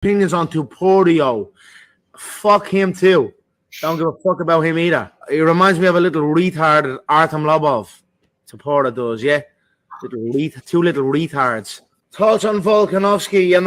Opinions on Tuporio. Fuck him too. Don't give a fuck about him either. He reminds me of a little retard Artem Lobov. Tuporio does, yeah? Two little retards. Thoughts on Volkanovski,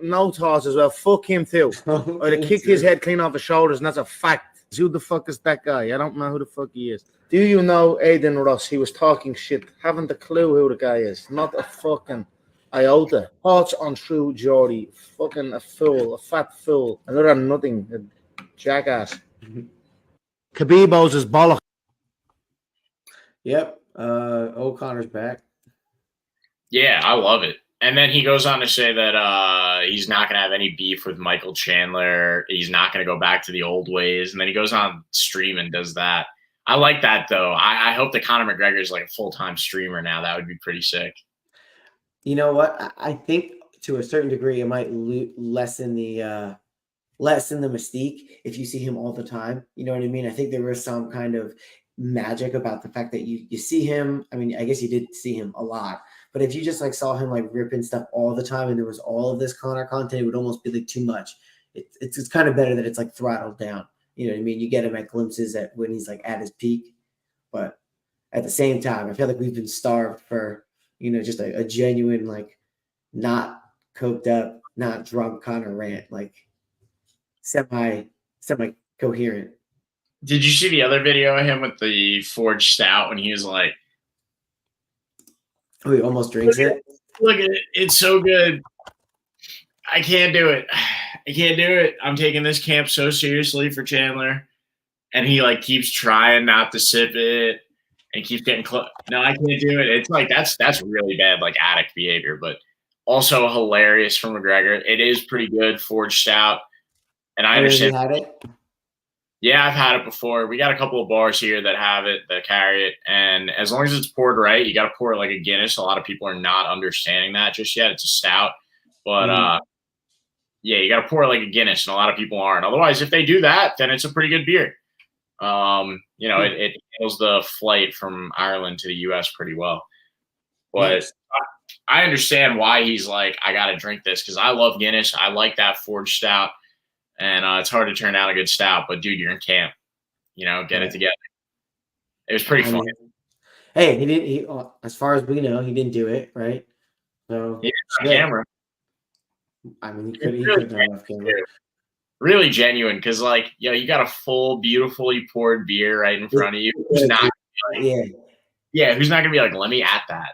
no thoughts as well. Fuck him too. I'd have kicked his head clean off his shoulders, and that's a fact. Who the fuck is that guy? I don't know who the fuck he is. Do you know Aiden Ross? He was talking shit. Haven't a clue who the guy is. Not a fucking iota. Thoughts on True Geordie? Fucking a fool, a fat fool. Another nothing, a jackass. Khabib's is bollock. Yep. O'Connor's back. Yeah, I love it. And then he goes on to say that he's not going to have any beef with Michael Chandler. He's not going to go back to the old ways. And then he goes on stream and does that. I like that, though. I hope that Conor McGregor is like a full-time streamer now. That would be pretty sick. You know what? I think to a certain degree, it might lessen the mystique if you see him all the time. You know what I mean? I think there was some kind of magic about the fact that you see him. I mean, I guess you did see him a lot. But if you just like saw him like ripping stuff all the time and there was all of this Conor content, it would almost be like too much. It's kind of better that it's like throttled down. You know what I mean? You get him at glimpses at when he's like at his peak. But at the same time, I feel like we've been starved for, just a genuine, like not coked up, not drunk Conor rant, like semi coherent. Did you see the other video of him with the forged stout when he was like, oh, he almost drinks it? Look at it. It's so good. I can't do it. I can't do it. I'm taking this camp so seriously for Chandler. And he like keeps trying not to sip it and keeps getting close. No, I can't do it. It's like that's really bad, like addict behavior, but also hilarious from McGregor. It is pretty good, forged stout. And I understand. Had it? Yeah, I've had it before. We got a couple of bars here that have it, that carry it. And as long as it's poured right, you got to pour it like a Guinness. A lot of people are not understanding that just yet. It's a stout. But, yeah, you got to pour it like a Guinness, and a lot of people aren't. Otherwise, if they do that, then it's a pretty good beer. It handles the flight from Ireland to the U.S. pretty well. But yes. I understand why he's like, I got to drink this because I love Guinness. I like that forged stout. And it's hard to turn out a good stout, but dude, you're in camp. Get it together. It was pretty fun. Hey, he didn't. As far as we know, he didn't do it, right? So he didn't on camera. I mean, he could have done off camera. Really genuine, because you got a full, beautifully poured beer right in front of you. Who's not? Who's not gonna be like, let me at that?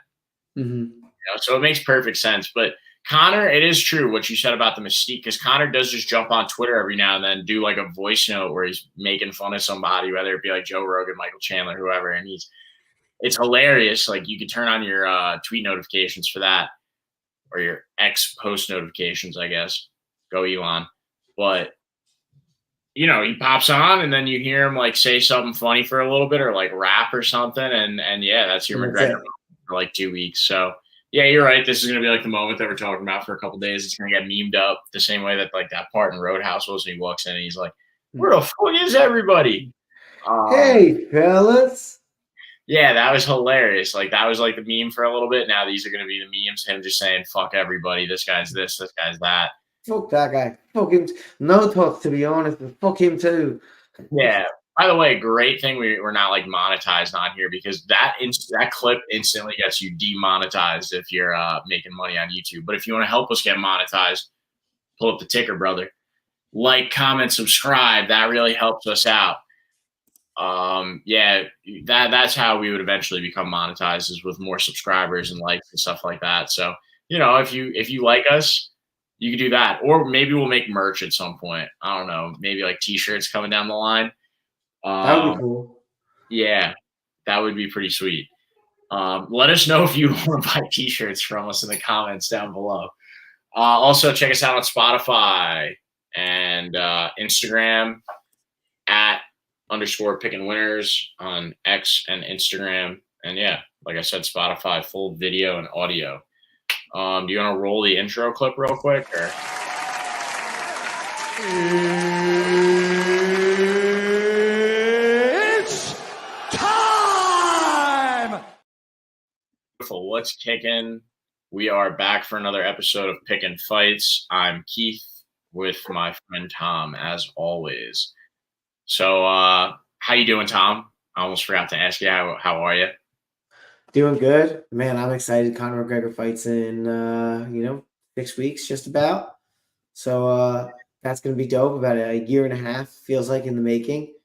Mm-hmm. So it makes perfect sense, but. Conor, it is true what you said about the mystique, because Conor does just jump on Twitter every now and then, do like a voice note where he's making fun of somebody, whether it be like Joe Rogan, Michael Chandler, whoever, and it's hilarious. Like you can turn on your tweet notifications for that, or your X post notifications, I guess. Go Elon. But he pops on, and then you hear him like say something funny for a little bit, or like rap or something, and yeah, that's your McGregor for like 2 weeks. So. Yeah, you're right. This is going to be like the moment that we're talking about for a couple of days. It's going to get memed up the same way that like that part in Roadhouse was when he walks in and he's like, where the fuck is everybody? Hey, fellas. Yeah, that was hilarious. Like that was like the meme for a little bit. Now these are going to be the memes. Him just saying, fuck everybody. This guy's this guy's that. Fuck that guy. Fuck him. No thoughts, to be honest, but fuck him too. Yeah. By the way, great thing we're not like monetized on here, because that clip instantly gets you demonetized if you're making money on YouTube. But if you want to help us get monetized, pull up the ticker, brother. Like, comment, subscribe. That really helps us out. That's how we would eventually become monetized, is with more subscribers and likes and stuff like that. So if you like us, you can do that, or maybe we'll make merch at some point. I don't know, maybe like t-shirts coming down the line. That would be cool. Yeah, that would be pretty sweet. Let us know if you want to buy t-shirts from us in the comments down below. Also, check us out on Spotify and Instagram @_pickinwinners on X and Instagram. And yeah, like I said, Spotify, full video and audio. Do you want to roll the intro clip real quick? Or? What's kicking? We are back for another episode of Pickin' Fights. I'm Keith, with my friend Tom, as always. So, how you doing, Tom? I almost forgot to ask you, how are you? Doing good, man. I'm excited. Conor McGregor fights in 6 weeks, just about. So that's gonna be dope. About a year and a half feels like in the making.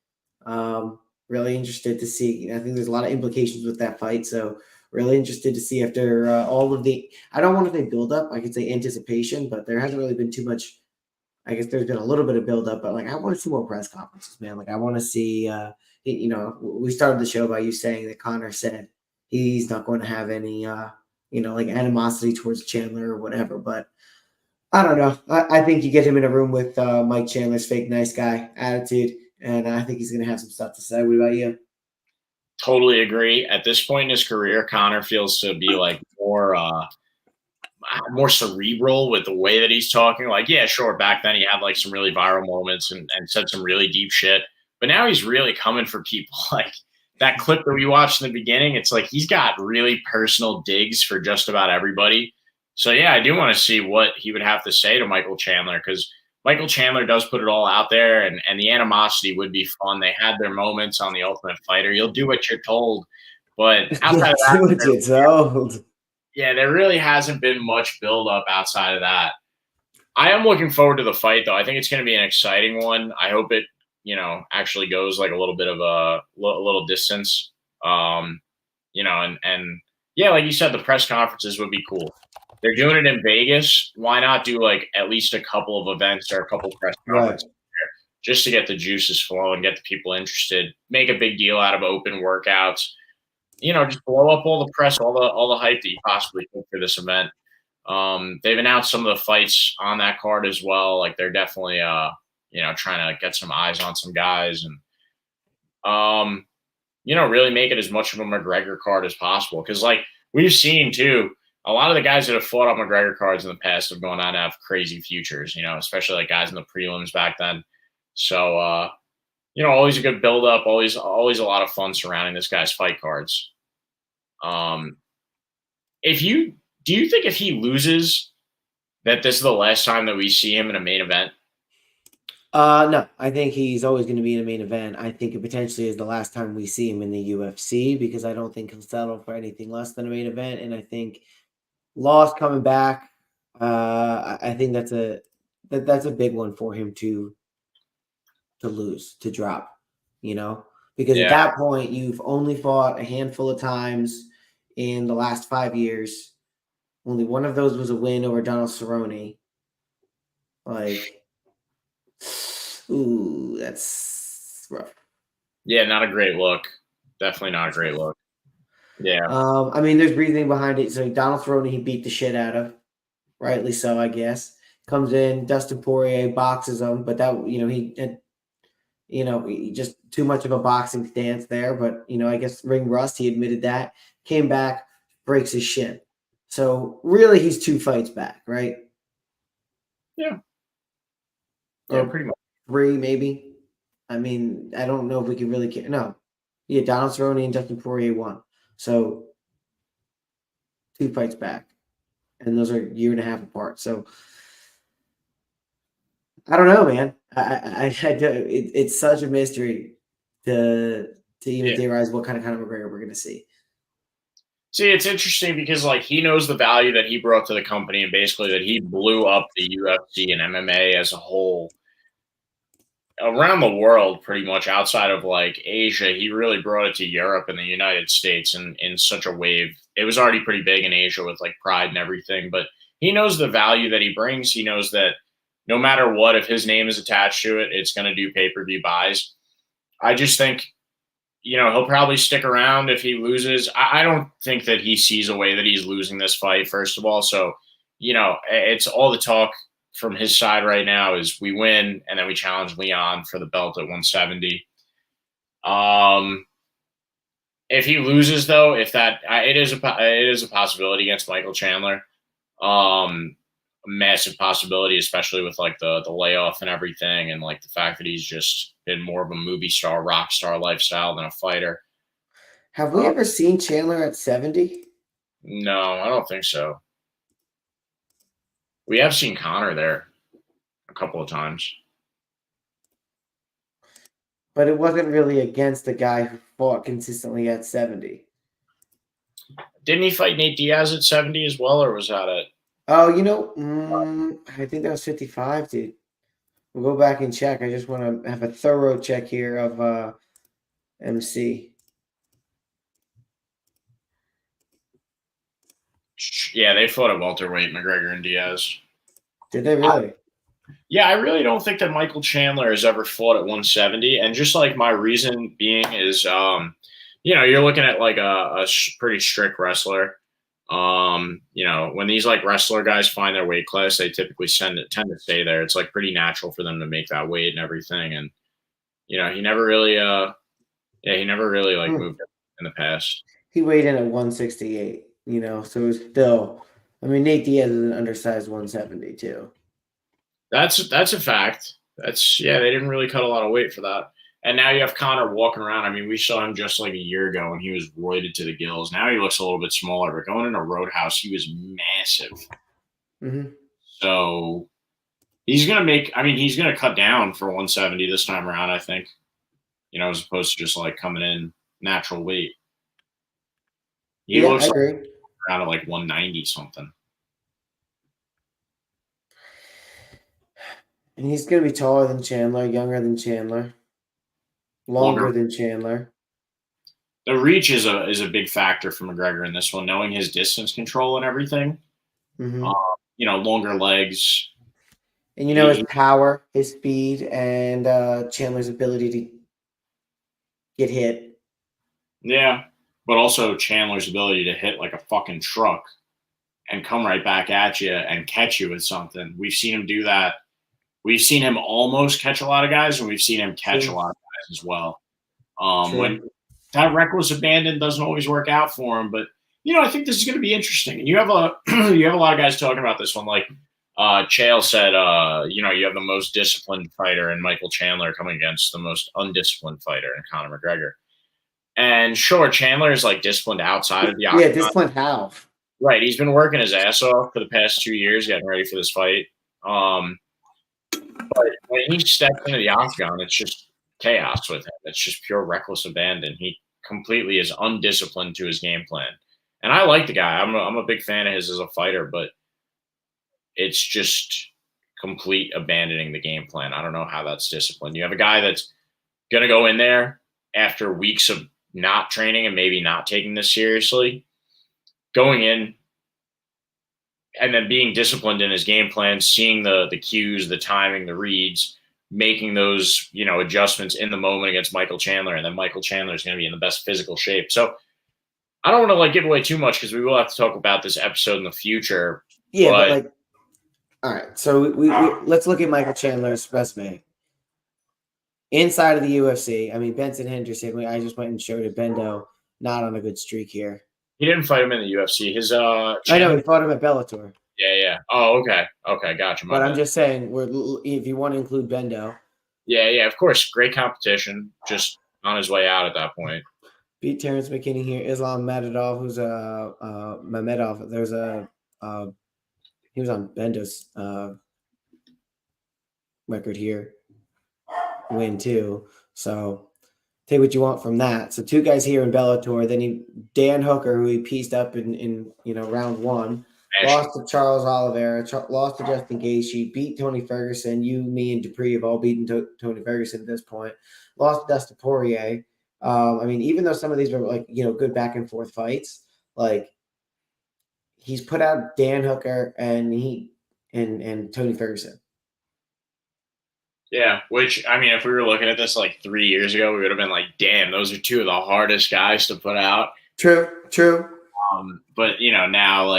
Really interested to see. I think there's a lot of implications with that fight. So really interested to see after all of the. I don't want to say build up. I could say anticipation, but there hasn't really been too much. I guess there's been a little bit of build up, but like I want to see more press conferences, man. Like I want to see. We started the show by you saying that Connor said he's not going to have any, like animosity towards Chandler or whatever. But I don't know. I think you get him in a room with Mike Chandler's fake nice guy attitude, and I think he's going to have some stuff to say. What about you? Totally agree. At this point in his career, Connor feels to be like more cerebral with the way that he's talking. Like, yeah, sure, back then he had like some really viral moments and said some really deep shit. But now he's really coming for people. Like that clip that we watched in the beginning, it's like he's got really personal digs for just about everybody. So yeah, I do want to see what he would have to say to Michael Chandler, because Michael Chandler does put it all out there, and the animosity would be fun. They had their moments on The Ultimate Fighter. You'll do what you're told. But outside of Do what you're told. yeah, there really hasn't been much build up outside of that. I am looking forward to the fight, though. I think it's going to be an exciting one. I hope it, actually goes like a little bit of a little distance. And yeah, like you said, the press conferences would be cool. They're doing it in Vegas. Why not do like at least a couple of events or a couple of press conferences there, just to get the juices flowing, get the people interested, make a big deal out of open workouts. Just blow up all the press, all the hype that you possibly could for this event. They've announced some of the fights on that card as well. Like they're definitely, trying to get some eyes on some guys and, really make it as much of a McGregor card as possible. Because like we've seen too, a lot of the guys that have fought on McGregor cards in the past have gone on to have crazy futures. Especially like guys in the prelims back then. So, always a good build up, always a lot of fun surrounding this guy's fight cards. Do you think if he loses that this is the last time that we see him in a main event? No, I think he's always going to be in a main event. I think it potentially is the last time we see him in the UFC, because I don't think he'll settle for anything less than a main event. And I think loss coming back, I think that's a big one for him to lose, to drop, because at that point you've only fought a handful of times in the last 5 years. Only one of those was a win over Donald Cerrone. Like, ooh, that's rough. Yeah, not a great look. Definitely not a great look. Yeah. I mean, there's reasoning behind it. So Donald Cerrone, he beat the shit out of, rightly so, I guess. Comes in, Dustin Poirier boxes him, but that he had, he just too much of a boxing stance there. But I guess ring rust. He admitted that. Came back, breaks his shin. So really, he's 2 fights back, right? Yeah. Or pretty much 3, maybe. I mean, I don't know if we can really care. No. Yeah, Donald Cerrone and Dustin Poirier won. So 2 fights back. And those are a year and a half apart. So I don't know, man. It's such a mystery to even theorize what kind of McGregor we're going to see. See, it's interesting because like he knows the value that he brought to the company, and basically that he blew up the UFC and MMA as a whole around the world, pretty much outside of like Asia. He really brought it to Europe and the United States in such a wave. It was already pretty big in Asia with like Pride and everything, but he knows the value that he brings. He knows that no matter what, if his name is attached to it, it's going to do pay-per-view buys. I just think, he'll probably stick around if he loses. I don't think that he sees a way that he's losing this fight, first of all. So, it's all the talk from his side right now is we win and then we challenge Leon for the belt at 170. If he loses, though, it is a possibility against Michael Chandler. A massive possibility, especially with like the layoff and everything, and like the fact that he's just been more of a movie star, rock star lifestyle than a fighter. Have we ever seen Chandler at 70? No, I don't think so. We have seen Connor there. a couple of times. But it wasn't really against the guy who fought consistently at 70. Didn't he fight Nate Diaz at 70 as well, or was that it? Oh, I think that was 55, dude. We'll go back and check. I just want to have a thorough check here of MC. Yeah, they fought at welterweight, McGregor and Diaz. Did they really? Yeah, I really don't think that Michael Chandler has ever fought at 170. And just like my reason being is, you're looking at like a pretty strict wrestler. When these like wrestler guys find their weight class, they typically tend to stay there. It's like pretty natural for them to make that weight and everything. And, he never really, moved in the past. He weighed in at 168, so it was still, Nate Diaz is an undersized 170 too. That's a fact. They didn't really cut a lot of weight for that. And now you have Conor walking around. We saw him just like a year ago and he was roided to the gills. Now he looks a little bit smaller, but going into Roadhouse, he was massive. Mm-hmm. So he's going to cut down for 170 this time around, I think, as opposed to just like coming in natural weight. He looks like around at like 190 something. And he's going to be taller than Chandler, younger than Chandler, longer than Chandler. The reach is a big factor for McGregor in this one, knowing his distance control and everything. Mm-hmm. Longer legs. And his power, his speed, and Chandler's ability to get hit. Yeah, but also Chandler's ability to hit like a fucking truck and come right back at you and catch you with something. We've seen him do that. We've seen him almost catch a lot of guys, and we've seen him catch a lot of guys as well. When that reckless abandon doesn't always work out for him, but I think this is going to be interesting. And you have a lot of guys talking about this one, like Chael said. You have the most disciplined fighter in Michael Chandler coming against the most undisciplined fighter in Conor McGregor. And sure, Chandler is like disciplined outside of the octagon. Yeah, disciplined how? Right, he's been working his ass off for the past 2 years, getting ready for this fight. But when he steps into the octagon, it's just chaos with him. It's just pure reckless abandon. He completely is undisciplined to his game plan. And I like the guy. I'm a big fan of his as a fighter, but it's just complete abandoning the game plan. I don't know how that's disciplined. You have a guy that's going to go in there after weeks of not training and maybe not taking this seriously, going in, and then being disciplined in his game plan, seeing the cues, the timing, the reads, making those, adjustments in the moment against Michael Chandler. And then Michael Chandler is going to be in the best physical shape. So I don't want to give away too much because we will have to talk about this episode in the future. Yeah, but all right. So we let's look at Michael Chandler's resume. Inside of the UFC, Benson Henderson, I just went and showed it. Bendo, not on a good streak here. He didn't fight him in the UFC. His I know he fought him at Bellator. Yeah. Oh, okay, gotcha. But I'm just saying, if you want to include Bendo. Yeah, of course. Great competition. Just on his way out at that point. Beat Terrence McKinney here. Islam Mamedov, who's Mamedov. There's he was on Bendo's record here. Win too. So take what you want from that. So 2 guys here in Bellator. Then Dan Hooker, who he pieced up in round 1, lost to Charles Oliveira, lost to Justin Gaethje, beat Tony Ferguson. You, me, and Dupree have all beaten Tony Ferguson at this point. Lost to Dustin Poirier. Even though some of these were good back and forth fights, he's put out Dan Hooker and Tony Ferguson. Yeah, which, if we were looking at this 3 years ago, we would have been like, damn, those are 2 of the hardest guys to put out. True. But, now,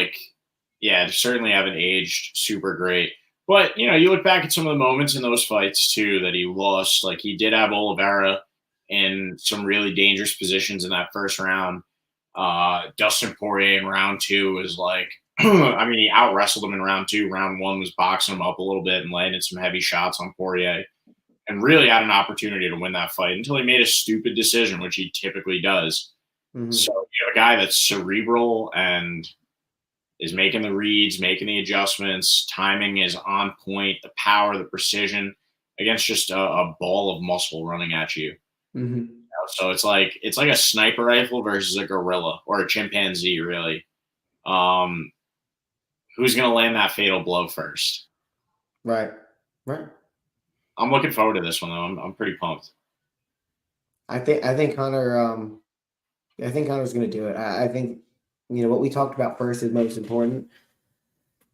they certainly haven't aged super great. But, you look back at some of the moments in those fights, too, that he lost. He did have Oliveira in some really dangerous positions in that first round. Dustin Poirier in round 2 was he out-wrestled him in round 2. Round 1 was boxing him up a little bit and landed some heavy shots on Poirier and really had an opportunity to win that fight until he made a stupid decision, which he typically does. Mm-hmm. So you have a guy that's cerebral and is making the reads, making the adjustments. Timing is on point. The power, the precision against just a ball of muscle running at you. Mm-hmm. So it's like a sniper rifle versus a gorilla or a chimpanzee, really. Who's going to land that fatal blow first? Right. I'm looking forward to this one, though. I'm pretty pumped. I think Conor. I think Conor's going to do it. I think what we talked about first is most important.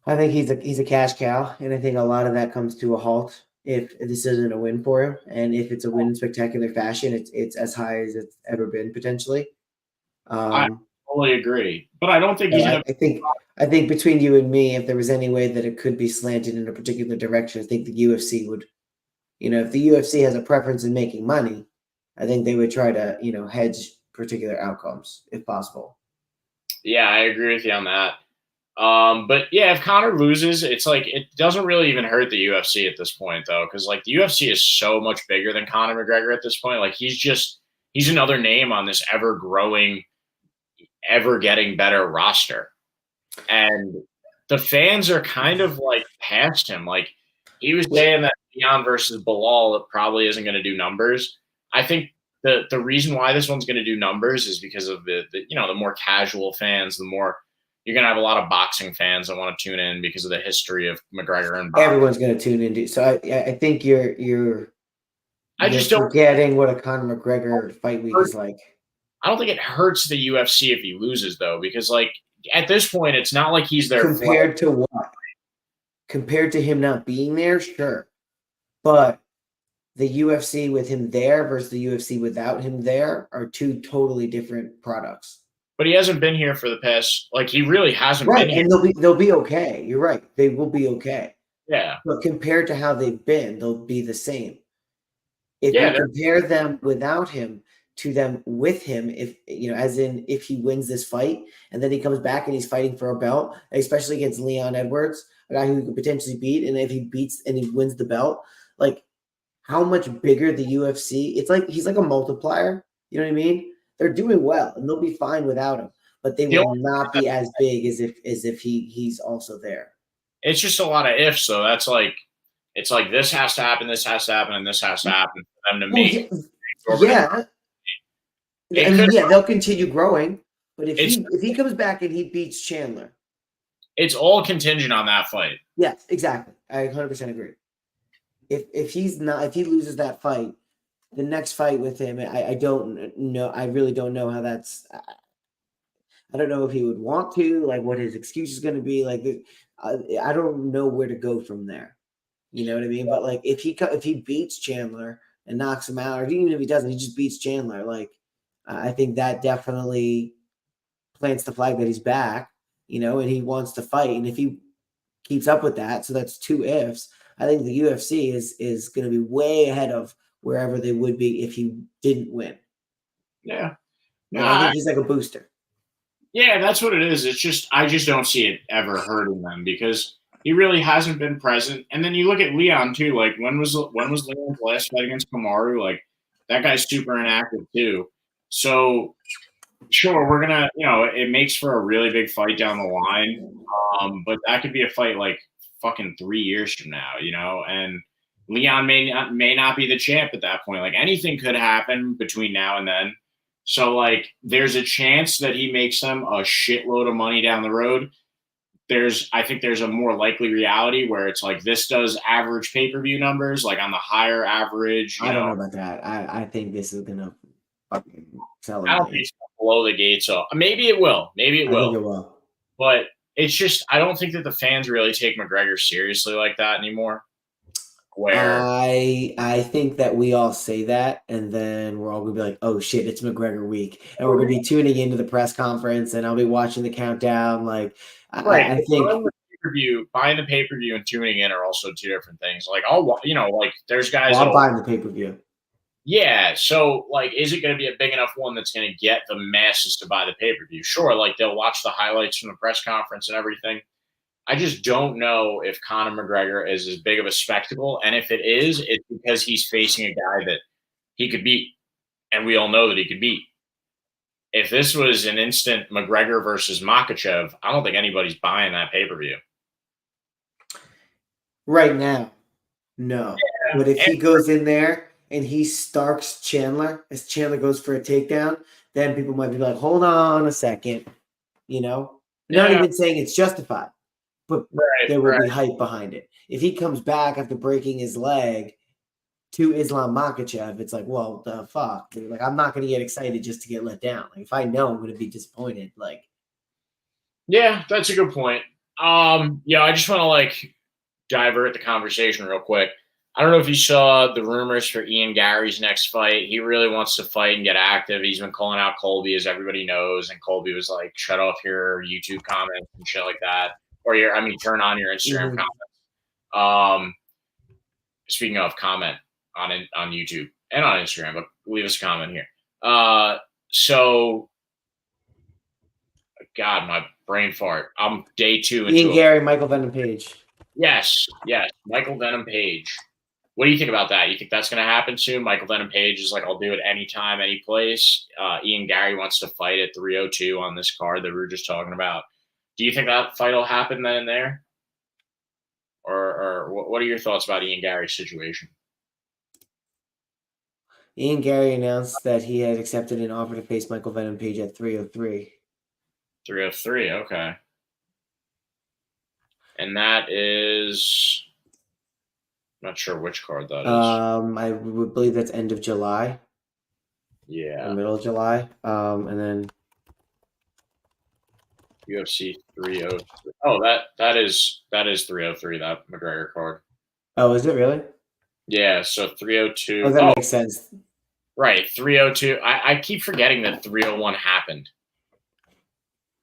I think he's a cash cow, and I think a lot of that comes to a halt if this isn't a win for him, and if it's a win in spectacular fashion, it's as high as it's ever been potentially. I totally agree, but I don't think he's going to. I think between you and me, if there was any way that it could be slanted in a particular direction, I think the UFC would. If the UFC has a preference in making money, I think they would try to hedge particular outcomes if possible. Yeah, I agree with you on that. But yeah, if Conor loses, it's like it doesn't really even hurt the UFC at this point, though, because like the UFC is so much bigger than Conor McGregor at this point. Like he's another name on this ever growing, ever getting better roster, and the fans are kind of like past him. Like he was saying that Leon versus Bilal probably isn't going to do numbers. I think the reason why this one's going to do numbers is because of the more casual fans, the more. You're going to have a lot of boxing fans that want to tune in because of the history of McGregor and boxing. Everyone's going to tune in. So I think you're just forgetting what a Conor McGregor fight week is like. I don't think it hurts the UFC if he loses, though, because like at this point, it's not like he's there. Compared to what? Compared to him not being there, sure. But the UFC with him there versus the UFC without him there are two totally different products. But he hasn't been here for the past, like he really hasn't been here. And they'll be okay. You're right. They will be okay. Yeah. But compared to how they've been, they'll be the same. If you compare them without him to them with him, if he wins this fight and then he comes back and he's fighting for a belt, especially against Leon Edwards, a guy who could potentially beat, and if he beats and he wins the belt, like how much bigger the UFC, it's like he's like a multiplier. You know what I mean? They're doing well, and they'll be fine without him, but they will not be as big as if he's also there. It's just a lot of ifs, so that's like it's like this has to happen, this has to happen, and this has to happen for them to make. They'll continue growing, but if he comes back and he beats Chandler, it's all contingent on that fight. Yes, exactly. I 100% agree. If he loses that fight. The next fight with him, I don't know. I really don't know how that's. I don't know if he would want to, like, what his excuse is going to be. Like, I don't know where to go from there. You know what I mean? But like, if he beats Chandler and knocks him out, or even if he doesn't, he just beats Chandler. Like, I think that definitely plants the flag that he's back. And he wants to fight. And if he keeps up with that, so that's two ifs. I think the UFC is going to be way ahead of wherever they would be if he didn't win. Yeah. No, I think he's like a booster. Yeah, that's what it is. It's just I just don't see it ever hurting them because he really hasn't been present. And then you look at Leon too. Like when was Leon's last fight against Kamaru? Like that guy's super inactive too. So sure, we're gonna it makes for a really big fight down the line. But that could be a fight like fucking 3 years from now, and Leon may not be the champ at that point. Like anything could happen between now and then. So like there's a chance that he makes them a shitload of money down the road. I think there's a more likely reality where it's like this does average pay-per-view numbers, like on the higher average. I don't know about that. I think this is gonna fucking sell. I don't think it's gonna blow the gates off. Maybe it will. Maybe it will. I think it will. But it's just I don't think that the fans really take McGregor seriously like that anymore. Where I think that we all say that, and then we're all gonna be like, "Oh shit, it's McGregor week," and we're gonna be tuning into the press conference, and I'll be watching the countdown. Like, right. I think buying the pay-per-view and tuning in are also two different things. Like, like there's guys. I'm buying the pay-per-view. Yeah, so like, is it going to be a big enough one that's going to get the masses to buy the pay-per-view? Sure, like they'll watch the highlights from the press conference and everything. I just don't know if Conor McGregor is as big of a spectacle. And if it is, it's because he's facing a guy that he could beat. And we all know that he could beat. if this was an instant McGregor versus Makhachev, I don't think anybody's buying that pay-per-view. Right now, no. Yeah. But if he goes in there and he starks Chandler as Chandler goes for a takedown, then people might be like, hold on a second. You know? Not Yeah. even saying it's justified, but Right, there will right. be hype behind it. If he comes back after breaking his leg to Islam Makhachev, it's like, well, the fuck? Like, I'm not going to get excited just to get let down. Like, if I know I'm going to be disappointed, like, Yeah, that's a good point. Yeah, I just want to like divert the conversation real quick. I don't know if you saw the rumors for Ian Gary's next fight. He really wants to fight and get active. He's been calling out Colby, as everybody knows, and Colby was like, "Shut off your YouTube comments and shit like that," or turn on your Instagram comments. Speaking of, comment on YouTube and on Instagram, but leave us a comment here. So, God, my brain fart. I'm day 2 into Ian Gary, Michael Venom Page. Yes, Michael Venom Page. What do you think about that? You think that's going to happen soon? Michael Venom Page is like, I'll do it anytime, any place. Ian Gary wants to fight at 302 on this card that we were just talking about. Do you think that fight will happen then and there? Or what are your thoughts about Ian Gary's situation? Ian Gary announced that he had accepted an offer to face Michael Venom Page at 303. 303, okay. And that is, I'm not sure which card that is. I would believe that's end of July. Yeah. Or middle of July. And then UFC 303. Oh, that is 303, that McGregor card. Oh, is it really? Yeah, so 302. Oh, that makes sense. Right, 302. I keep forgetting that 301 happened.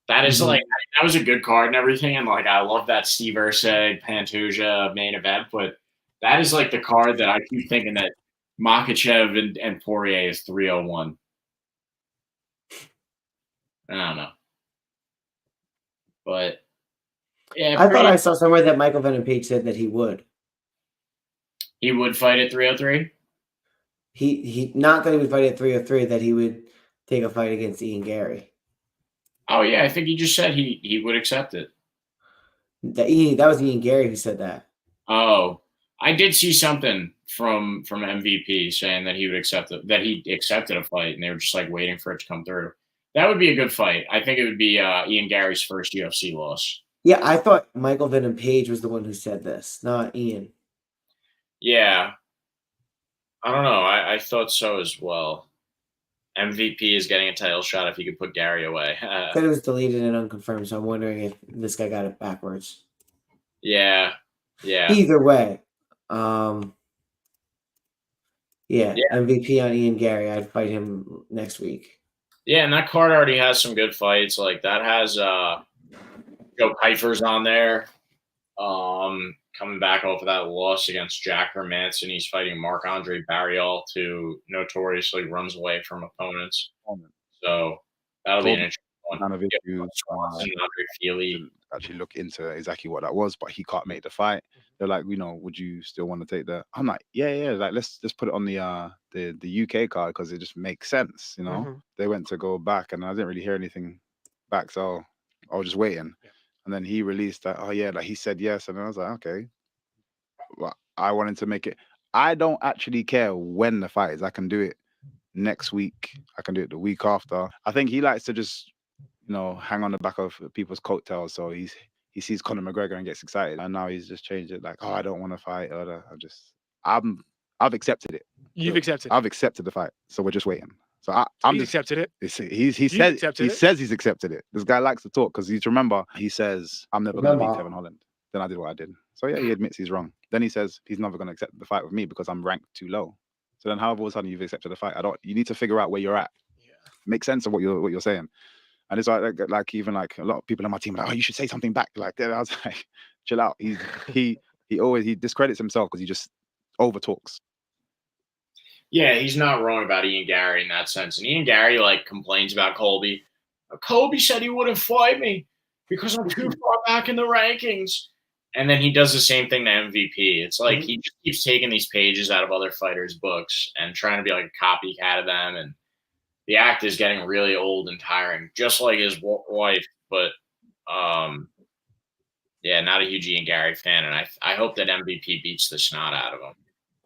That is like, that was a good card and everything, and like I love that Steve Erceg Pantoja main event, but that is like the card that I keep thinking that Makhachev and Poirier is 301. I don't know, but yeah, I thought I saw somewhere that Michael Venom Page said that he would. He would fight at 303. He not that he would fight at 303, that he would take a fight against Ian Gary. Oh yeah, I think he just said he would accept it. That was Ian Gary who said that. Oh, I did see something from MVP saying that he would accept it, that he accepted a fight, and they were just like waiting for it to come through. That would be a good fight. I think it would be Ian Gary's first UFC loss. Yeah, I thought Michael Venom Page was the one who said this, not Ian. Yeah. I don't know. I thought so as well. MVP is getting a title shot if he could put Gary away. Said it was deleted and unconfirmed, so I'm wondering if this guy got it backwards. Yeah. Either way, MVP on Ian Gary. I'd fight him next week. Yeah, and that card already has some good fights. Like that has Joe Pyfer's on there. Coming back off of that loss against Jack Hermanson, he's fighting Marc-Andre Barriault, who notoriously runs away from opponents. So that'll be an interesting one. None of issues. Actually look into exactly what that was, but he can't make the fight. They're like, would you still want to take the? I'm like, yeah. Like let's put it on the UK card because it just makes sense. They went to go back, and I didn't really hear anything back, so I was just waiting. Yeah. And then he released that, like he said yes. And I was like, okay. Well, I wanted to make it. I don't actually care when the fight is. I can do it next week. I can do it the week after. I think he likes to just, hang on the back of people's coattails. So he sees Conor McGregor and gets excited. And now he's just changed it like, I don't want to fight. I've accepted it. You've accepted it. I've accepted the fight. So we're just waiting. So I'm just accepted it. He says he's accepted it. This guy likes to talk because remember, he says, I'm never going to beat Kevin Holland. Then I did what I did. So yeah, he admits he's wrong. Then he says he's never going to accept the fight with me because I'm ranked too low. So then how all of a sudden you've accepted the fight? You need to figure out where you're at. Yeah. Make sense of what you're saying. And it's like even like a lot of people in my team are like, you should say something back. Like I was like, chill out. He always discredits himself because he just over talks. Yeah, he's not wrong about Ian Gary in that sense. And Ian Gary like complains about Colby. Colby said he wouldn't fight me because I'm too far back in the rankings. And then he does the same thing to MVP. It's like he just keeps taking these pages out of other fighters' books and trying to be like a copycat of them. And the act is getting really old and tiring, just like his wife. But yeah, not a huge Ian Gary fan, and I hope that MVP beats the snot out of him.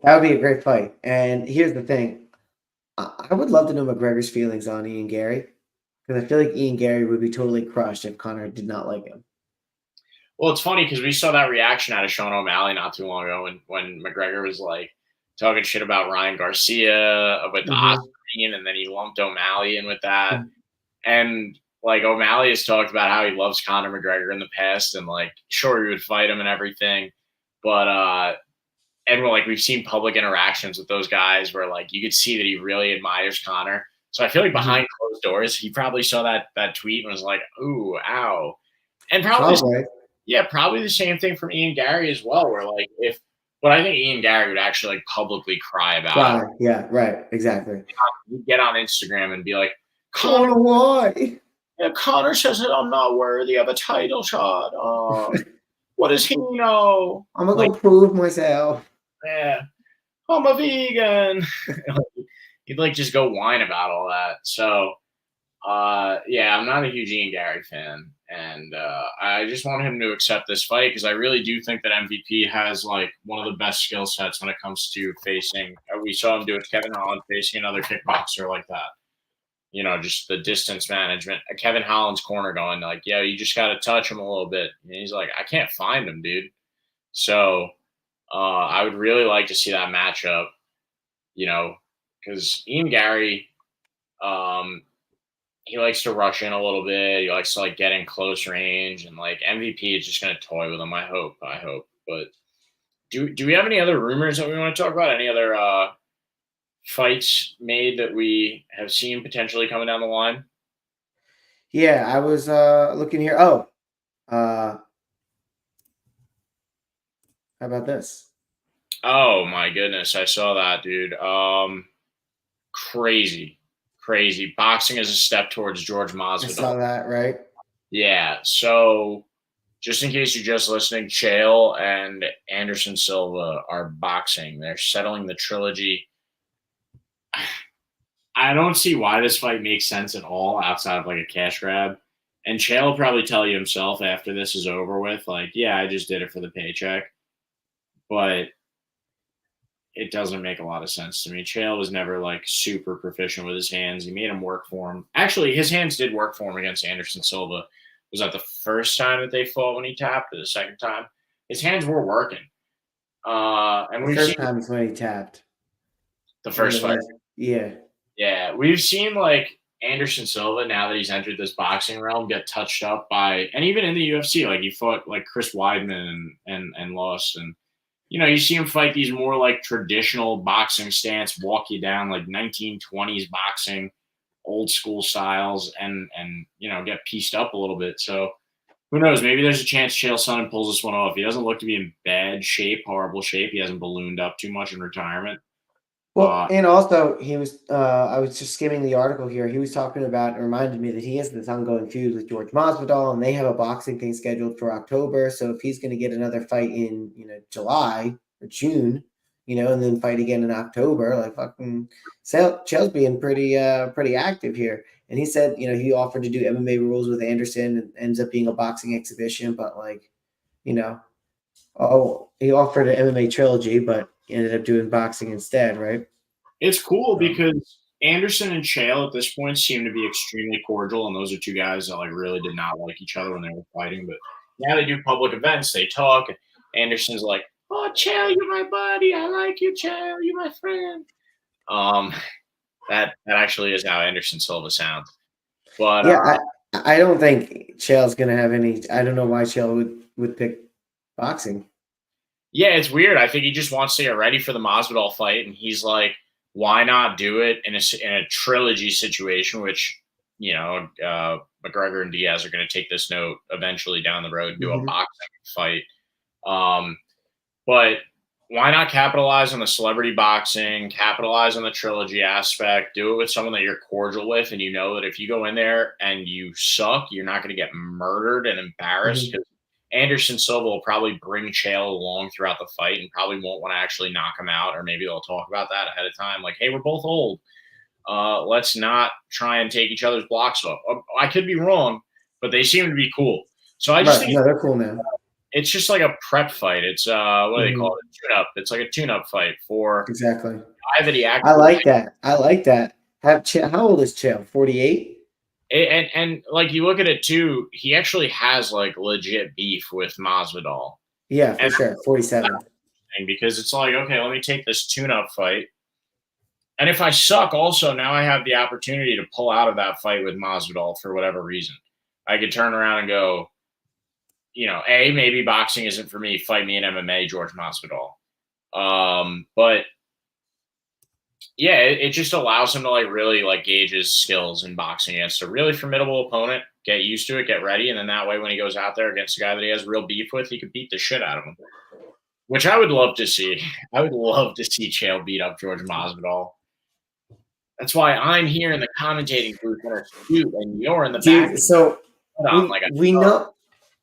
That would be a great fight. And here's the thing. I would love to know McGregor's feelings on Ian Gary, because I feel like Ian Gary would be totally crushed if Conor did not like him. Well, it's funny because we saw that reaction out of Sean O'Malley not too long ago when McGregor was like talking shit about Ryan Garcia with the Oscar, and then he lumped O'Malley in with that. And like O'Malley has talked about how he loves Conor McGregor in the past, and like sure he would fight him and everything, but and we've seen public interactions with those guys where like you could see that he really admires Conor. So I feel like behind closed doors, he probably saw that tweet and was like, "Ooh, ow," and probably the same thing from Ian Gary as well. Where like but I think Ian Gary would actually like publicly cry about it. Yeah, right, exactly. He'd get on Instagram and be like, Conor, why? Yeah, Conor says that I'm not worthy of a title shot. What does he know? I'm gonna go prove myself. Yeah, I'm a vegan. He'd like just go whine about all that. So, yeah, I'm not a huge Ian Gary fan, and I just want him to accept this fight because I really do think that MVP has like one of the best skill sets when it comes to facing. We saw him do it with Kevin Holland facing another kickboxer like that. You know, just the distance management. Kevin Holland's corner going like, "Yeah, you just got to touch him a little bit." And he's like, "I can't find him, dude." So I would really like to see that matchup. You know, because Ian Gary, he likes to rush in a little bit. He likes to like get in close range, and like MVP is just going to toy with him. I hope. But do we have any other rumors that we want to talk about? Any other fights made that we have seen potentially coming down the line? Yeah, I was looking here. Oh, how about this? Oh my goodness, I saw that, dude. Crazy. Boxing is a step towards George Masvidal. I saw that, right? Yeah. So, just in case you're just listening, Chael and Anderson Silva are boxing. They're settling the trilogy. I don't see why this fight makes sense at all outside of like a cash grab. And Chael will probably tell you himself after this is over with, like, yeah, I just did it for the paycheck. But it doesn't make a lot of sense to me. Chael was never like super proficient with his hands. He made him work for him. Actually, his hands did work for him against Anderson Silva. Was that the first time that they fought when he tapped, or the second time? His hands were working. And the first time is when he tapped. The first fight. Yeah. Yeah. We've seen like Anderson Silva, now that he's entered this boxing realm, get touched up by, and even in the UFC, like he fought like Chris Weidman and lost. And you know, you see him fight these more like traditional boxing stance, walk you down like 1920s boxing, old school styles, and you know, get pieced up a little bit. So who knows? Maybe there's a chance Chael Sonnen pulls this one off. He doesn't look to be in bad shape, horrible shape. He hasn't ballooned up too much in retirement. Well, and also he was. I was just skimming the article here. He was talking about. It reminded me that he has this ongoing feud with George Masvidal, and they have a boxing thing scheduled for October. So if he's going to get another fight in, July or June, and then fight again in October, like fucking Chael's being pretty active here. And he said, he offered to do MMA rules with Anderson, and ends up being a boxing exhibition, but like, he offered an MMA trilogy, but ended up doing boxing instead, right? It's cool because Anderson and Chael at this point seem to be extremely cordial, and those are two guys that like really did not like each other when they were fighting. But now they do public events, they talk. Anderson's like, "Oh, Chael, you're my buddy. I like you, Chael. You're my friend." That actually is how Anderson Silva sounds. But yeah, I don't think Chael's gonna have any. I don't know why Chael would pick boxing. Yeah, it's weird. I think he just wants to get ready for the Masvidal fight, and he's like, why not do it in a trilogy situation, which, McGregor and Diaz are going to take this note eventually down the road and do a boxing fight. But why not capitalize on the celebrity boxing, capitalize on the trilogy aspect, do it with someone that you're cordial with, and you know that if you go in there and you suck, you're not going to get murdered and embarrassed, because Anderson Silva will probably bring Chael along throughout the fight and probably won't want to actually knock him out, or maybe they'll talk about that ahead of time. Like, hey, we're both old. Let's not try and take each other's blocks off. I could be wrong, but they seem to be cool. So I just think they're cool now. It's just like a prep fight. It's what do they call it? Tune-up. It's like a tune-up fight for exactly. the guy that he actually. I like that. I like that. How old is Chael? 48. And like you look at it too, he actually has like legit beef with Masvidal. Yeah, for sure. 47. Because it's like, okay, let me take this tune-up fight. And if I suck, also now I have the opportunity to pull out of that fight with Masvidal for whatever reason. I could turn around and go, maybe boxing isn't for me. Fight me in MMA, George Masvidal. But yeah, it just allows him to like really like gauge his skills in boxing against a really formidable opponent. Get used to it, get ready, and then that way when he goes out there against a guy that he has real beef with, he could beat the shit out of him. Which I would love to see. I would love to see Chael beat up George Masvidal. That's why I'm here in the commentating booth in a suit, and you're in the back. So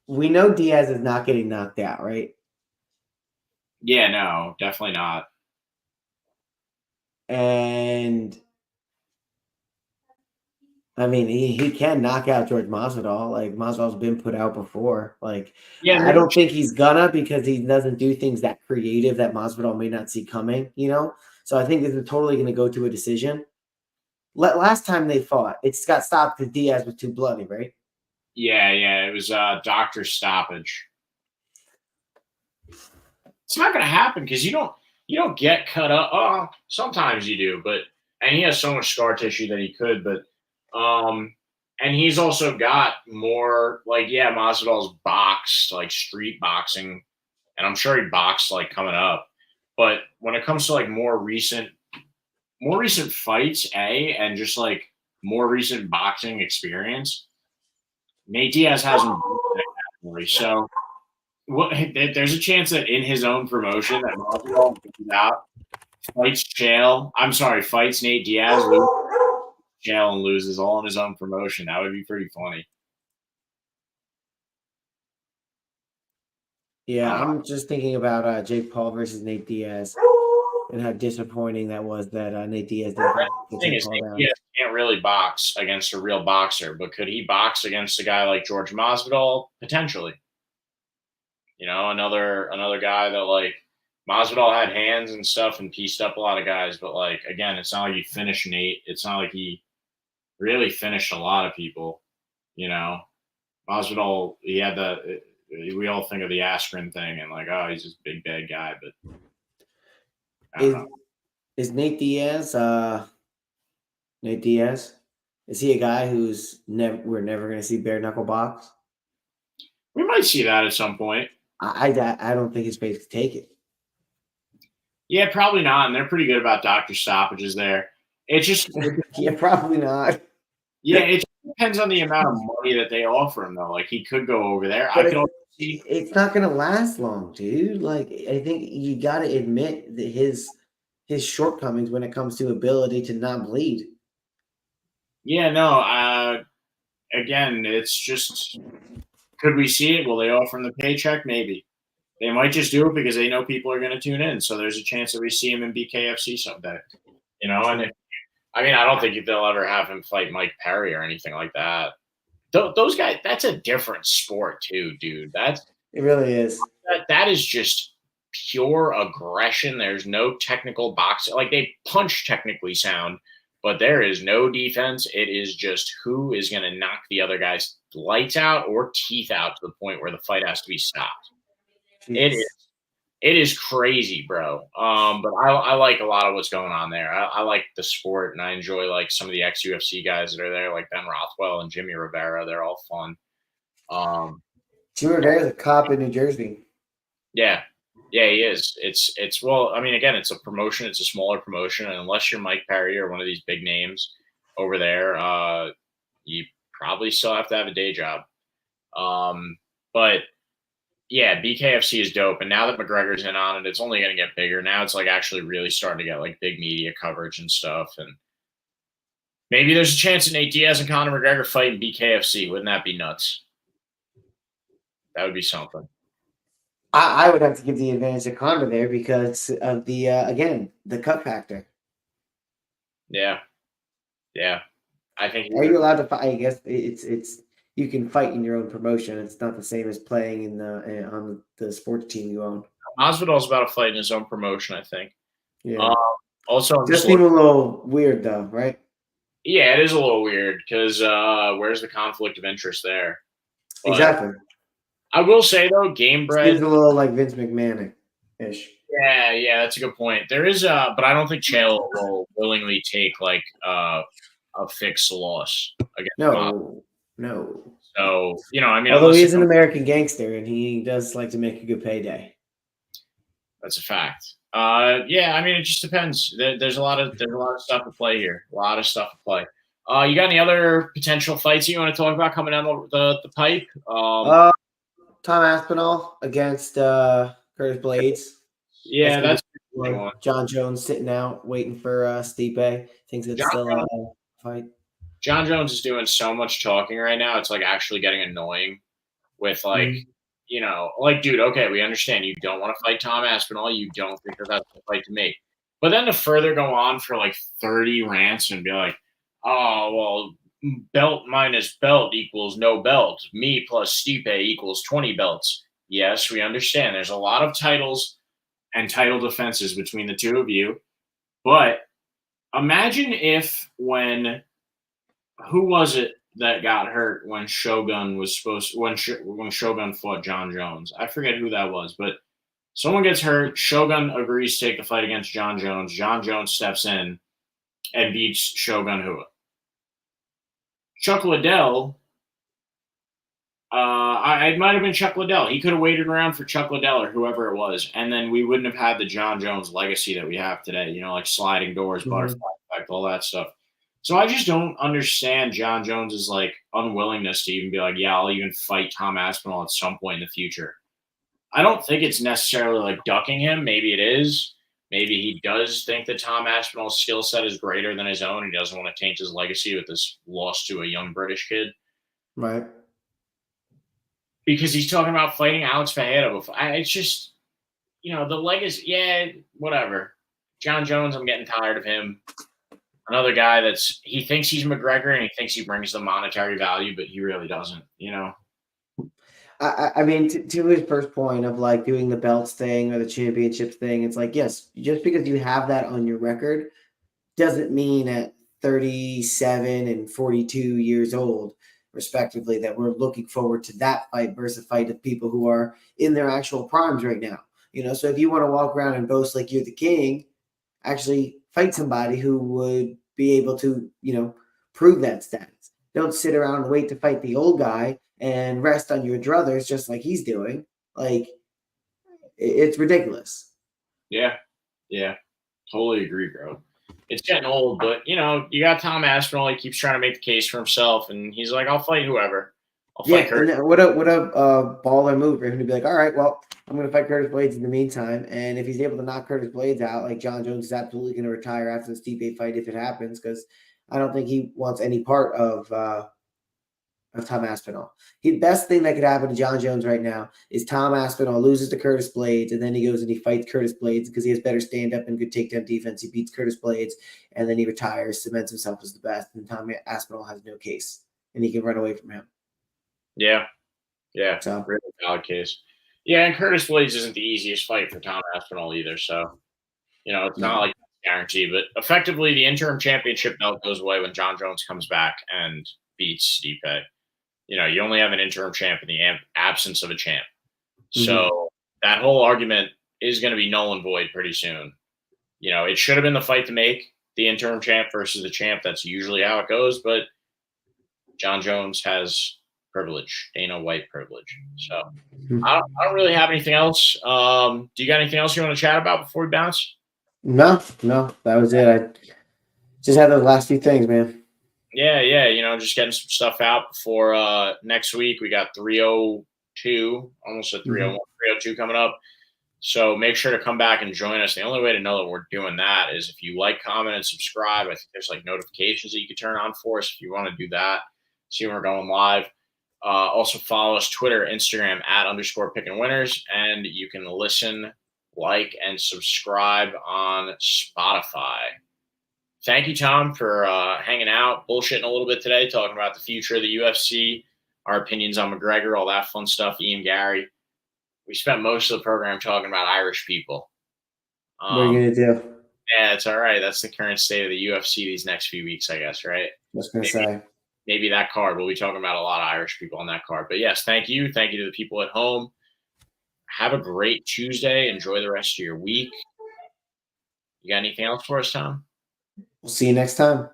we know Diaz is not getting knocked out, right? Yeah, no, definitely not. And I mean, he can knock out George Masvidal. Like Masvidal's been put out before. Like, I don't think he's gonna because he doesn't do things that creative that Masvidal may not see coming. So I think this is totally going to go to a decision. Last time they fought, it's got stopped because Diaz was too bloody, right? Yeah, it was doctor stoppage. It's not going to happen because you don't get cut up. Oh, sometimes you do, and he has so much scar tissue that he could, but and he's also got more like Masvidal's boxed like street boxing, and I'm sure he boxed like coming up, but when it comes to like more recent fights, and just like more recent boxing experience, Nate Diaz hasn't been in that category. So there's a chance that in his own promotion that Masvidal fights Nate Diaz, loses Chael and loses all in his own promotion. That would be pretty funny. Yeah, I'm just thinking about Jake Paul versus Nate Diaz and how disappointing that was that Nate Diaz didn't get Nate Diaz can't really box against a real boxer, but could he box against a guy like George Masvidal? Potentially. Another guy that like Masvidal had hands and stuff and pieced up a lot of guys, but like again, it's not like he finished Nate. It's not like he really finished a lot of people. Masvidal, he had we all think of the Askren thing and like, oh, he's this big bad guy, but is Nate Diaz? Nate Diaz, is he a guy who's we're never going to see bare knuckle box? We might see that at some point. I don't think his face could take it. Yeah, probably not. And they're pretty good about doctor stoppages there. It's just yeah, probably not. Yeah, it just depends on the amount of money that they offer him, though. Like he could go over there. It's not going to last long, dude. Like I think you got to admit that his shortcomings when it comes to ability to not bleed. Yeah, no. Again, it's just, could we see it? Will they offer him the paycheck? Maybe. They might just do it because they know people are going to tune in. So there's a chance that we see him in BKFC someday. And I don't think they'll ever have him fight Mike Perry or anything like that. Those guys, that's a different sport too, dude. It really is. That is just pure aggression. There's no technical boxing. Like they punch technically sound, but there is no defense. It is just who is going to knock the other guy's lights out or teeth out to the point where the fight has to be stopped. Jeez. It is crazy, bro. But I like a lot of what's going on there. I like the sport, and I enjoy like some of the ex-UFC guys that are there, like Ben Rothwell and Jimmy Rivera. They're all fun. Jimmy Rivera's a cop in New Jersey. Yeah, he is. It's well, I mean, again, it's a promotion. It's a smaller promotion, and unless you're Mike Perry or one of these big names over there, you probably still have to have a day job. But yeah, BKFC is dope. And now that McGregor's in on it, it's only going to get bigger. Now it's like actually really starting to get like big media coverage and stuff. And maybe there's a chance that Nate Diaz and Conor McGregor fight in BKFC. Wouldn't that be nuts? That would be something. I would have to give the advantage to Conor there because of the, again, the cut factor. Yeah. Yeah, I think. Are you allowed to fight? I guess it's you can fight in your own promotion. It's not the same as playing in the on the sports team you own. Masvidal's about to fight in his own promotion, I think. Yeah. Also, I'm Just just seem a little weird though, right? yeah, it is a little weird because where's the conflict of interest there? But Exactly. I will say though, Game Bread. Seems a little like Vince McMahon-ish. Yeah, that's a good point. There is but I don't think Chael will willingly take like a fixed loss against Masvidal. No. So I mean, Although unless he is an American gangster and he does like to make a good payday. that's a fact. Yeah, I mean, it just depends. There's a lot of stuff to play here. A lot of stuff to play. You got any other potential fights you want to talk about coming down the pipe? Tom Aspinall against Curtis Blades. Yeah, that's a good one. John Jones sitting out waiting for Stipe. Thinks it's still a fight. John Jones is doing so much talking right now. It's like actually getting annoying with like, like, dude, okay, we understand you don't want to fight Tom Aspinall. You don't think that that's the fight to make. But then to further go on for like 30 rants and be like, oh, well, belt minus belt equals no belt. Me plus Stipe equals 20 belts. Yes, we understand. There's a lot of titles and title defenses between the two of you. But imagine if who was it that got hurt when Shogun was when Shogun fought John Jones? I forget who that was, but someone gets hurt. Shogun agrees to take the fight against John Jones. John Jones steps in and beats Shogun Hua. Chuck Liddell, it might have been Chuck Liddell. He could have waited around for Chuck Liddell or whoever it was, and then we wouldn't have had the John Jones legacy that we have today. Like sliding doors, butterfly effect, all that stuff. So I just don't understand John Jones's like unwillingness to even be like, yeah, I'll even fight Tom Aspinall at some point in the future. I don't think it's necessarily like ducking him. Maybe it is. Maybe he does think that Tom Aspinall's skill set is greater than his own. He doesn't want to taint his legacy with this loss to a young British kid. Right. Because he's talking about fighting Alex Fajeda before. It's just, the legacy. Yeah, whatever. John Jones, I'm getting tired of him. Another guy he thinks he's McGregor and he thinks he brings the monetary value, but he really doesn't, I mean, to his first point of like doing the belts thing or the championships thing, it's like, yes, just because you have that on your record doesn't mean at 37 and 42 years old, respectively, that we're looking forward to that fight versus a fight of people who are in their actual primes right now. So if you want to walk around and boast like you're the king, actually fight somebody who would be able to, prove that status. Don't sit around and wait to fight the old guy and rest on your druthers just like he's doing. Like, it's ridiculous. Yeah, totally agree, bro. It's getting old, but you got Tom Aspinall. He keeps trying to make the case for himself, and he's like, "I'll fight whoever. I'll fight Curtis." And what a baller move for him to be like, "All right, well, I'm going to fight Curtis Blades in the meantime." And if he's able to knock Curtis Blades out, like John Jones is absolutely going to retire after the Stipe fight if it happens, because I don't think he wants any part of Tom Aspinall. The best thing that could happen to John Jones right now is Tom Aspinall loses to Curtis Blades, and then he goes and he fights Curtis Blades because he has better stand-up and good takedown defense. He beats Curtis Blades, and then he retires, cements himself as the best, and Tom Aspinall has no case, and he can run away from him. Yeah. So, really valid case. Yeah, and Curtis Blades isn't the easiest fight for Tom Aspinall either, so, it's not like a guarantee, but effectively the interim championship belt goes away when John Jones comes back and beats Stipe. You only have an interim champ in the absence of a champ. So that whole argument is going to be null and void pretty soon. It should have been the fight to make, the interim champ versus the champ. That's usually how it goes, but John Jones has privilege, Dana White privilege. So I don't really have anything else. Do you got anything else you want to chat about before we bounce? No, that was it. I just had those last few things, man. Yeah, just getting some stuff out before next week. We got 302, almost a 301, 302 coming up. So make sure to come back and join us. The only way to know that we're doing that is if you like, comment, and subscribe. I think there's like notifications that you can turn on for us if you want to do that. See when we're going live. Also follow us Twitter, Instagram @_pickinwinners, and you can listen, like, and subscribe on Spotify. Thank you, Tom, for hanging out, bullshitting a little bit today, talking about the future of the UFC, our opinions on McGregor, all that fun stuff. Ian Gary. We spent most of the program talking about Irish people. What are you gonna do? Yeah, it's all right. That's the current state of the UFC these next few weeks, I guess, right? I was gonna say. Maybe that card. We'll be talking about a lot of Irish people on that card. But yes, thank you. Thank you to the people at home. Have a great Tuesday. Enjoy the rest of your week. You got anything else for us, Tom? We'll see you next time.